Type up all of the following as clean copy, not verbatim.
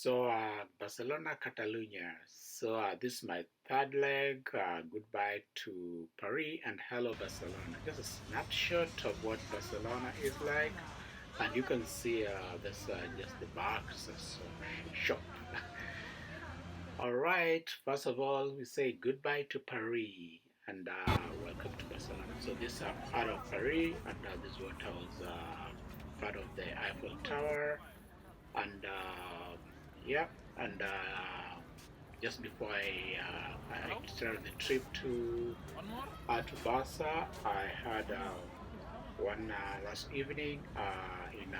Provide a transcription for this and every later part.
Barcelona, Catalonia. This is my third leg. Goodbye to Paris and hello, Barcelona. Just a snapshot of what Barcelona is like. And you can see this just the Barca's shop. All right, first of all, we say goodbye to Paris and welcome to Barcelona. So, this is part of Paris, and this is what I was part of the Eiffel Tower and yeah, and just before I started the trip to Barca, I had one last evening in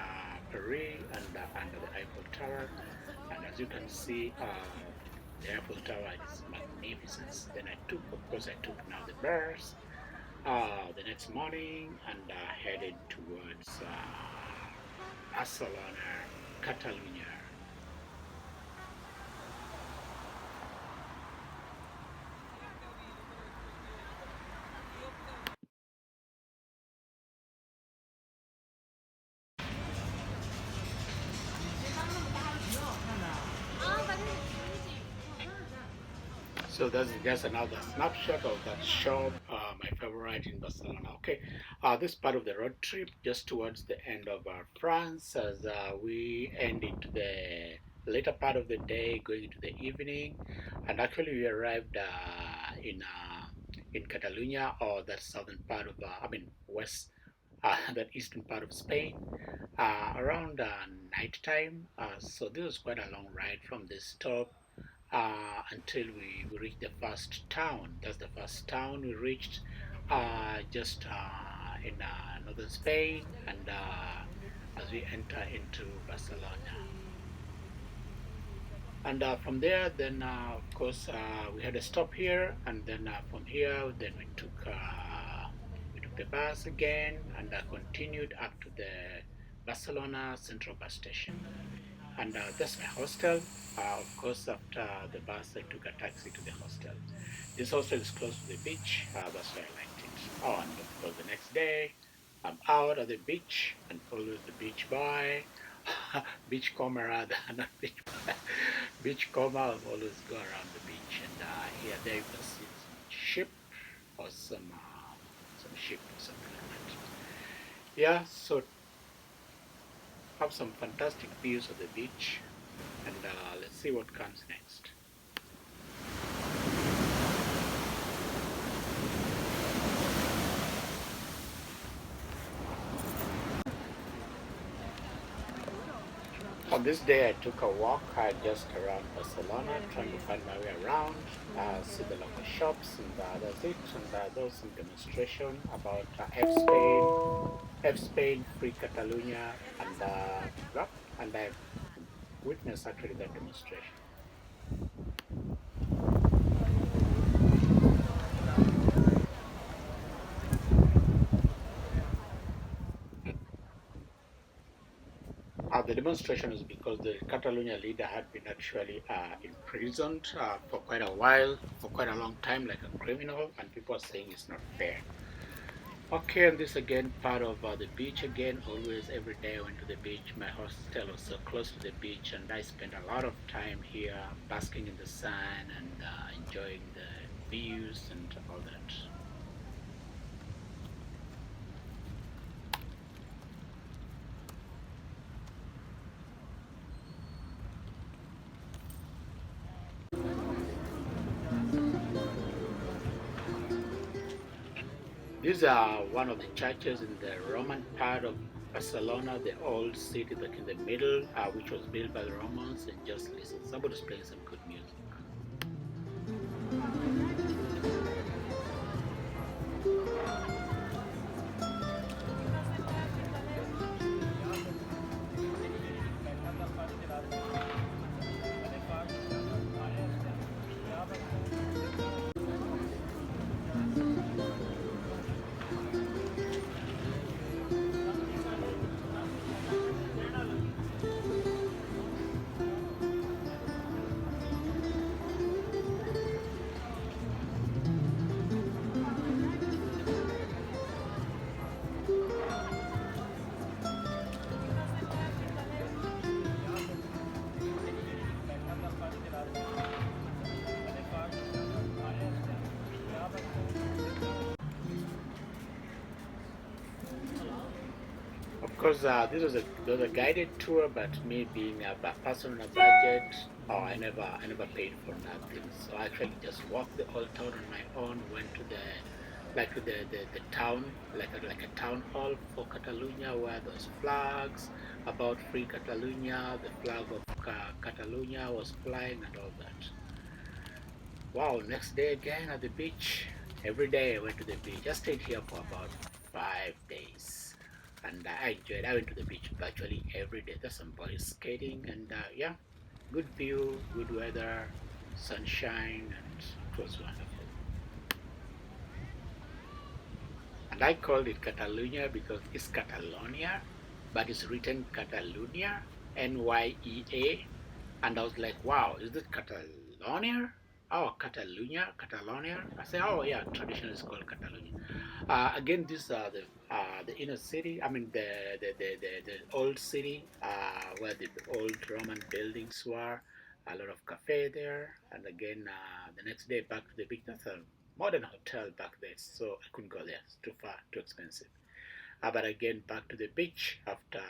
Paris and under the Eiffel Tower, and as you can see, the Eiffel Tower is magnificent. Then of course, I took now the bus the next morning and headed towards Barcelona, Catalonia. So that's just another snapshot of that shop, my favorite in Barcelona. Okay, this part of the road trip just towards the end of France as we end into the later part of the day, going into the evening, and actually we arrived in Catalonia or that southern part of west that eastern part of Spain around night time. So this was quite a long ride from the stop until we reached the first town. That's the first town we reached just in northern Spain, and as we enter into Barcelona. And from there, then of course we had a stop here, and then from here, then we took the bus again and continued up to the Barcelona Central Bus Station. And that's my hostel. Of course, after the bus, I took a taxi to the hostel. This hostel is close to the beach. That's why I liked it. Oh, and of course, the next day, I'm out at the beach and follow the beach boy, beach comber rather, not beach boy, beach comber. I'll always go around the beach, and here there you can see some ship or some ship or something like that. Yeah, so have some fantastic views of the beach, and let's see what comes next. On this day, I took a walk just around Barcelona, trying to find my way around, see the local shops, and that's it. And there was some demonstration about F Spain, Free Catalonia, and yeah, and I witnessed actually that demonstration. The demonstration is because the Catalonia leader had been actually imprisoned for quite a while, for quite a long time, like a criminal, and people are saying it's not fair. Okay, and this again part of the beach again. Always every day I went to the beach. My hostel was so close to the beach, and I spent a lot of time here basking in the sun and enjoying the views and all that. These are one of the churches in the Roman part of Barcelona, the old city like in the middle, which was built by the Romans. And just listen, somebody's playing some good music. course, this was a guided tour, but me being a person on a budget, oh, I never paid for nothing. So I actually just walked the old town on my own. Went to the town, like a town hall for Catalonia, where those flags about free Catalonia, the flag of Catalonia was flying and all that. Wow, next day again at the beach. Every day I went to the beach. I stayed here for about 5 days. And I enjoyed. I went to the beach virtually every day. There's some boys skating, and yeah, good view, good weather, sunshine, and it was wonderful. And I called it Catalunya because it's Catalonia, but it's written Catalunya, Nyea. And I was like, wow, is this Catalonia? Oh, Catalonia. I say, oh yeah, traditionally it's called Catalonia. Again, these are the inner city. I mean, the old city where the old Roman buildings were. A lot of cafe there. And again, the next day back to the beach. That's a modern hotel back there, so I couldn't go there. It's too far, too expensive. But again, back to the beach after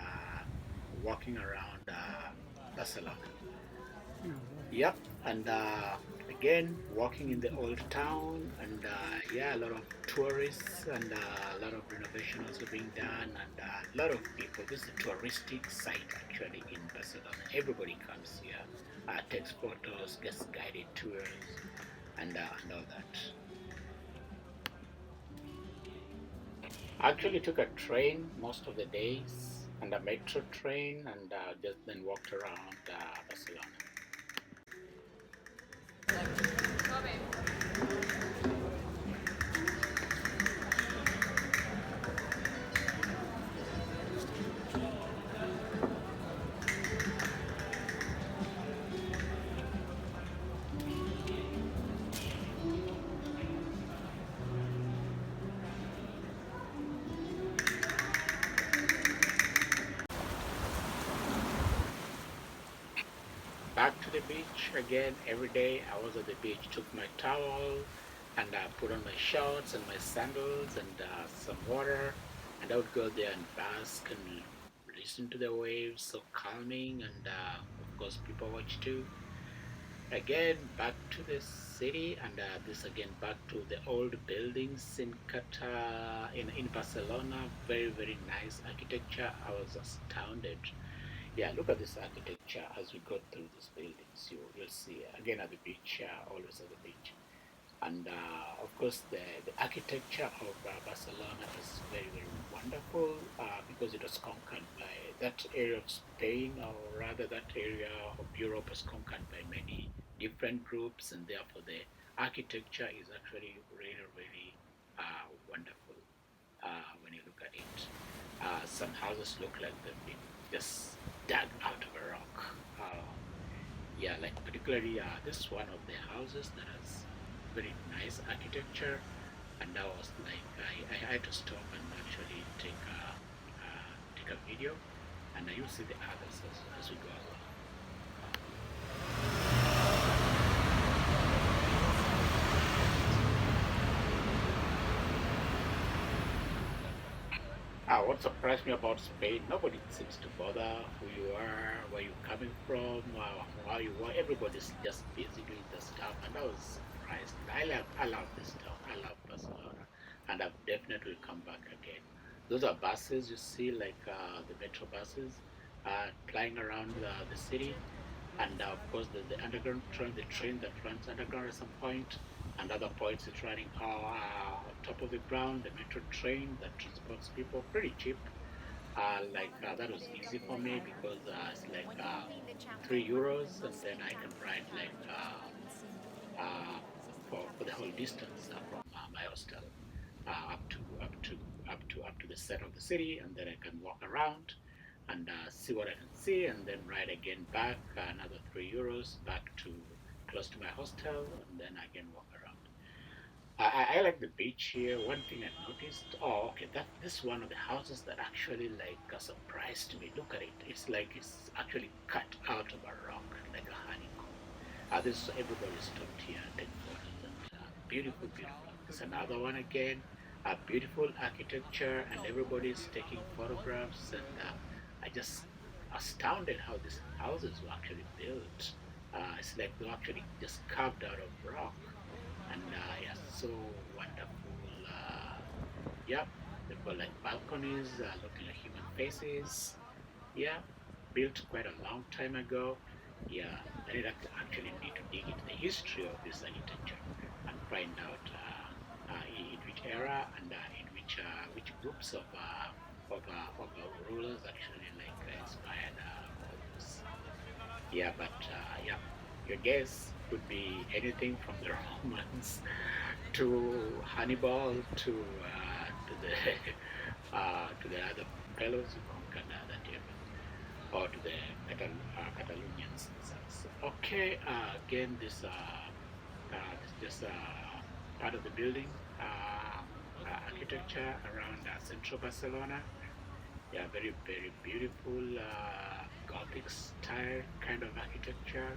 walking around Barcelona. Yep, and again, walking in the old town, and yeah, a lot of tourists and a lot of renovation also being done, and a lot of people. This is a touristic site actually in Barcelona. Everybody comes here, takes photos, gets guided tours, and all that. I actually took a train most of the days, and a metro train, and just then walked around Barcelona. Back to the beach again every day. I was at the beach, took my towel, and put on my shorts and my sandals and some water, and I would go there and bask and listen to the waves, so calming, and of course people watch too. Again, back to the city, and this again back to the old buildings in in Barcelona. Very very nice architecture. I was astounded. Yeah, look at this architecture as we go through these buildings. You'll see again at the beach, always at the beach, and of course the architecture of Barcelona is very very wonderful because it was conquered by that area of Spain, or rather that area of Europe was conquered by many different groups, and therefore the architecture is actually really really wonderful when you look at it. Some houses look like they've been just dug out of a rock. Yeah, like particularly this one of the houses that has very nice architecture, and I was like, I had to stop and actually take a video, and you'll see the others as we go along. What surprised me about Spain, nobody seems to bother who you are, where you're coming from, how you are. Everybody's just busy doing the stuff, and I was surprised. I love this town. I love Barcelona, and I've definitely come back again. Those are buses you see, like the metro buses, flying around the city, and of course the underground train, the train that runs underground at some point, and other points it's running on top of the ground, the metro train that transports people pretty cheap. That was easy for me because it's like €3, and then I can ride uh, for the whole distance from my hostel up to the center of the city, and then I can walk around and see what I can see, and then ride again back another €3 back to close to my hostel, and then again walk around. I like the beach here. One thing I noticed, oh, okay, that this one of the houses that actually surprised me. Look at it. It's like it's actually cut out of a rock, like a honeycomb. This everybody stopped here and take photos. And beautiful, beautiful. There's another one again. beautiful architecture, and everybody's taking photographs. And I just astounded how these houses were actually built. It's like they were actually just carved out of rock, and yeah, so wonderful. Yep, they've got like balconies looking like human faces. Yeah, built quite a long time ago. Yeah, I did actually need to dig into the history of this architecture and find out in which era and in which groups of rulers actually like inspired all this. Yeah, but yeah, your guess could be anything from the Romans to Hannibal to the other fellows who conquered that area, or to the Catalonians themselves. Okay, again, this is just part of the building architecture around central Barcelona. Yeah, very very beautiful Gothic style kind of architecture.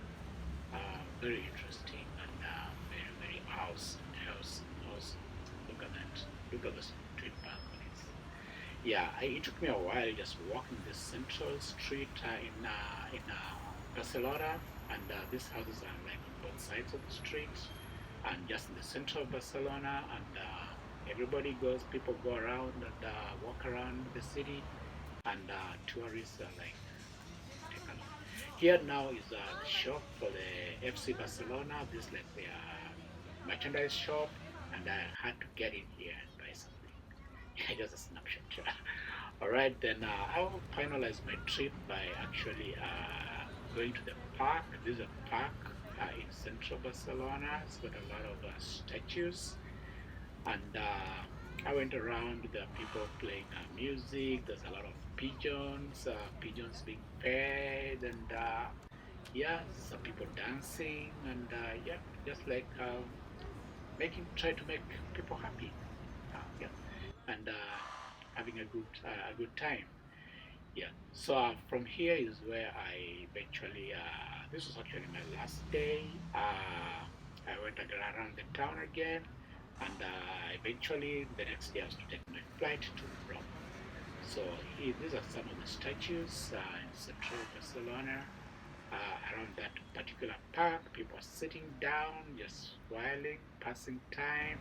Very interesting and very very awesome. Look at that. Look at the street balconies. Yeah, it took me a while just walking this central street in Barcelona, and these houses are like on both sides of the street, and just in the center of Barcelona, and everybody goes, people go around and walk around the city, and tourists are like take a look. Here now is the shop for the FC Barcelona. This is like their merchandise shop, and I had to get in here and buy something. Just a snapshot. All right, then I will finalize my trip by actually going to the park. This is a park in central Barcelona. It's got a lot of statues, and I went around. There are people playing music. There's a lot of pigeons being fed, and yeah, some people dancing, and yeah, just like try to make people happy. Yeah, and having a good time. Yeah. So from here is where I eventually. This was actually my last day. I went around the town again, and eventually the next day I was to take my flight to Rome. So these are some of the statues in central Barcelona. Around that particular park, people are sitting down, just smiling, passing time.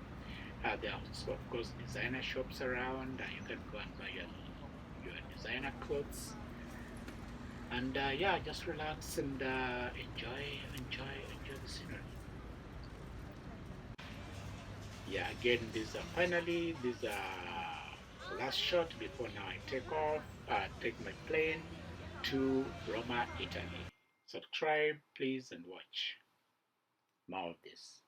There are also, of course, designer shops around. You can go and buy your designer clothes, and yeah, just relax and enjoy the scenery. Yeah, again, these are finally these are last shot before now I take off. Take my plane to Roma, Italy. Subscribe, please, and watch more of this.